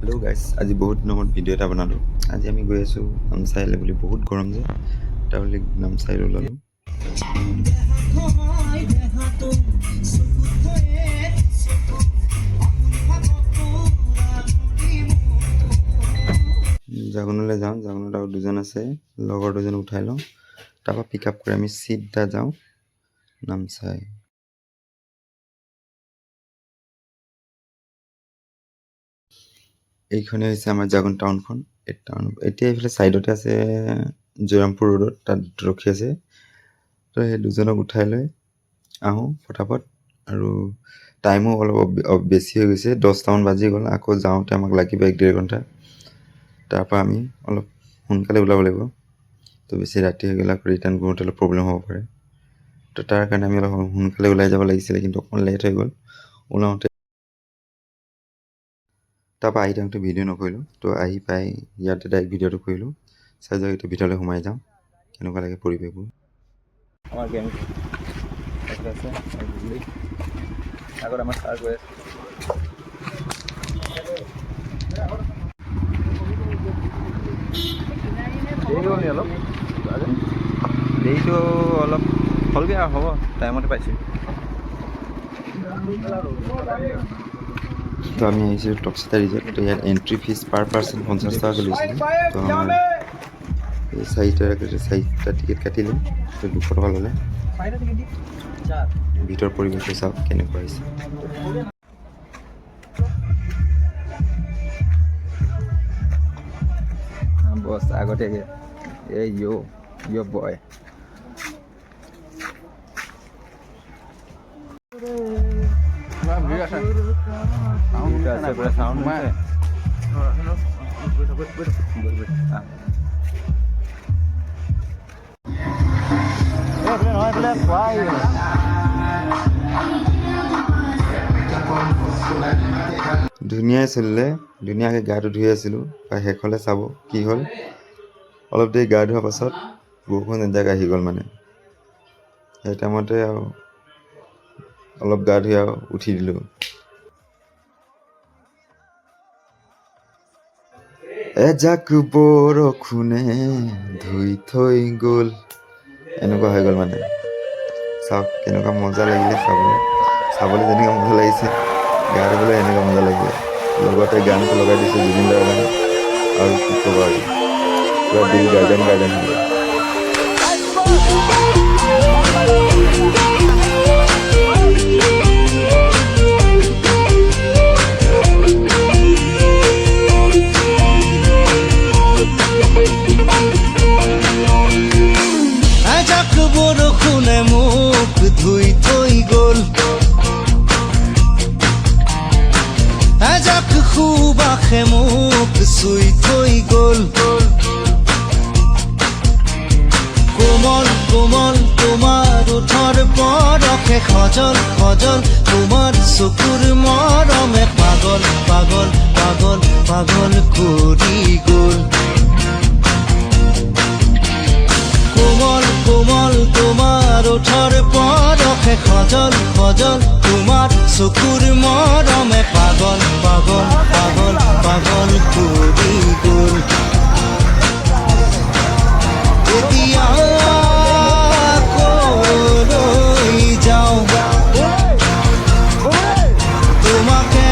Hello' গাইছ, আজি বহুত দিনৰ মূৰত ভিডিঅ' এটা বনালোঁ। আজি আমি গৈ আছোঁ নামচাইলৈ বুলি। বহুত গৰম যে তাৰ বুলি নামচাইলৈ ওলালোঁ। জাগোনলৈ যাওঁ। জাগোনত আৰু দুজন আছে, লগৰ দুজন উঠাই লওঁ, তাৰপৰা পিক আপ কৰি আমি চিধা যাওঁ নামচাই। এইখনে হৈছে আমাৰ জাগোন টাউনখন। এতিয়া এইফালে ছাইডতে আছে জয়ৰামপুৰ ৰোডত, তাত ৰখি আছে। তো সেই দুজনক উঠাই লৈ আহোঁ ফটাফট। আৰু টাইমো অলপ বেছি হৈ গৈছে, 10টামান বাজি গ'ল। আকৌ যাওঁতে আমাক লাগিব 1-1.5 ঘণ্টা। তাৰপৰা আমি অলপ সোনকালে ওলাব লাগিব। তো বেছি ৰাতি হৈ গ'লে আকৌ ৰিটাৰ্ণ কৰোঁতে অলপ প্ৰব্লেম হ'ব পাৰে। তো তাৰ কাৰণে আমি অলপ সোনকালে ওলাই যাব লাগিছিলে, কিন্তু অকণমান লেট হৈ গ'ল ওলাওঁতে। তাৰপৰা আহি থাকোঁতে ভিডিঅ' নকৰিলোঁ, তো আহি পাই ইয়াতে ডাইৰেক্ট ভিডিঅ'টো কৰিলোঁ। চাই যাওঁ, এতিয়া ভিতৰলৈ সোমাই যাওঁ, কেনেকুৱা লাগে পৰিৱেশবোৰ। আমাৰ গেম আছে আগত আমাৰ ছাৰ গৈ আছে। দেৰিটো অলপ হ'লগৈ আৰু হ'ব, টাইমতে পাইছোঁ। তো আমি আহিছোঁ টপচিতা ৰিজৰ্ট। তো ইয়াত এণ্ট্ৰি ফিজ পাৰ পাৰ্চন 50 টকাকৈ লৈছিলে। তো আমাৰ এই 4টা টিকেট কাটিলোঁ, তো 200 টকা ল'লে। ভিতৰ পৰিৱেশটো চাওক কেনেকুৱা হৈছে। বছ আগতীয়াকৈ এই ইয় বয়। ধুনীয়াই চলিলে, ধুনীয়াকৈ গাটো ধুই আছিলোঁ। শেষলৈ চাব কি হ'ল। অলপ দেৰি গা ধোৱাৰ পাছত বৰষুণ এজাক আহি গ'ল। মানে সেই টাইমতে আৰু অলপ গা ধুই আৰু উঠি দিলোঁ। এজাক বৰষুণে ধুই থৈ গ'ল, এনেকুৱা হৈ গ'ল। মানে চাওক কেনেকুৱা মজা লাগিলে চাবলৈ যেনেকুৱা মজা লাগিছে, গা ধুবলৈ এনেকুৱা মজা লাগিলে। লগতে গানটো লগাই দিছোঁ, জুবিন দাৰ গান। আৰু কি ক'বা, আৰু পুৰা দিল গাৰ্ডেন হৈ গ'ল। এজাক বৰষুণে মোক ধুই থৈ গ'ল, এজাক সুবাসে মোক চুই থৈ গ'ল। কোমল কোমল তোমাৰ ওঠৰ পৰশে সজল সজল, তোমাৰ চকুৰ মৰমে পাগল পাগল পাগল পাগল কৰি গ'ল। কোমল কোমল তোমাৰ ওঠৰ পৰশে সজল সজল, তোমাৰ চকুৰ মৰমে পাগল পাগল পাগল পাগল কৰি গ'ল। এতিয়া কলৈ যাওঁ, তোমাকে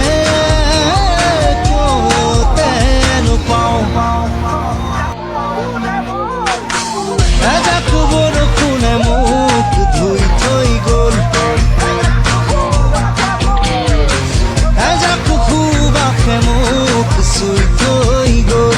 ক'তে নোপাওঁ। এজাক বৰষুণে মোক ধুই থৈ গ'ল, এজাক সুবাসে মোক চুই থৈ গ'ল।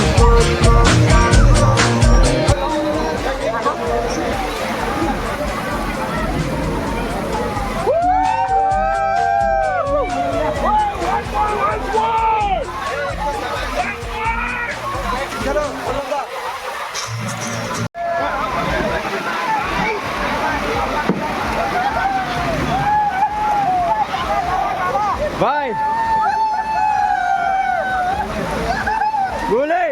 Vai! Bune!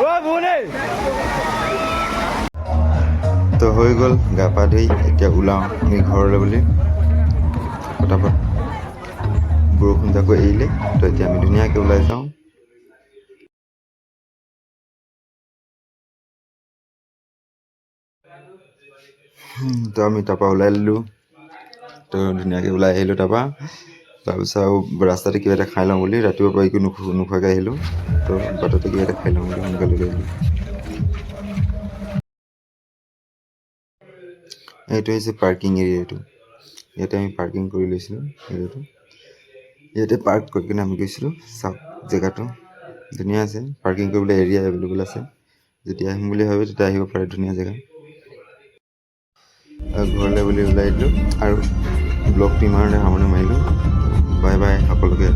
Oh, Bune! তো হৈ গ'ল গা পা ধুই, এতিয়া ওলাওঁ আমি ঘৰলৈ বুলি। ফটাফট বৰষুণ যাকো এৰিলে, তো এতিয়া আমি ধুনীয়াকৈ ওলাই যাওঁ। তো আমি তাৰপৰা ওলাই দিলোঁ। তো ধুনীয়াকৈ ওলাই আহিলোঁ তাৰপৰা। তাৰপিছত আৰু ৰাস্তাতে কিবা এটা খাই লওঁ বুলি ৰাতিপুৱাৰ পৰা একো নোখোৱাকৈ আহিলোঁ। তো বাটতে কিবা এটা খাই লওঁ বুলি সোনকালে ওলাই আহিলোঁ। এইটো হৈছে পাৰ্কিং এৰিয়াটো। ইয়াতে আমি পাৰ্কিং কৰি লৈছিলোঁ এৰিয়াটো। ইয়াতে পাৰ্ক কৰি কিনে আমি গৈছিলোঁ। চাওক জেগাটো ধুনীয়া আছে, পাৰ্কিং কৰিবলৈ এৰিয়া এভেইলেবল আছে। যেতিয়া আহিম বুলি ভাবে তেতিয়া আহিব পাৰে, ধুনীয়া জেগা। ঘৰলৈ বুলি ওলাই দিলোঁ আৰু ব্লগটো ইমানতে সামৰণি মাৰিলোঁ। বাই বাই সকলোকে।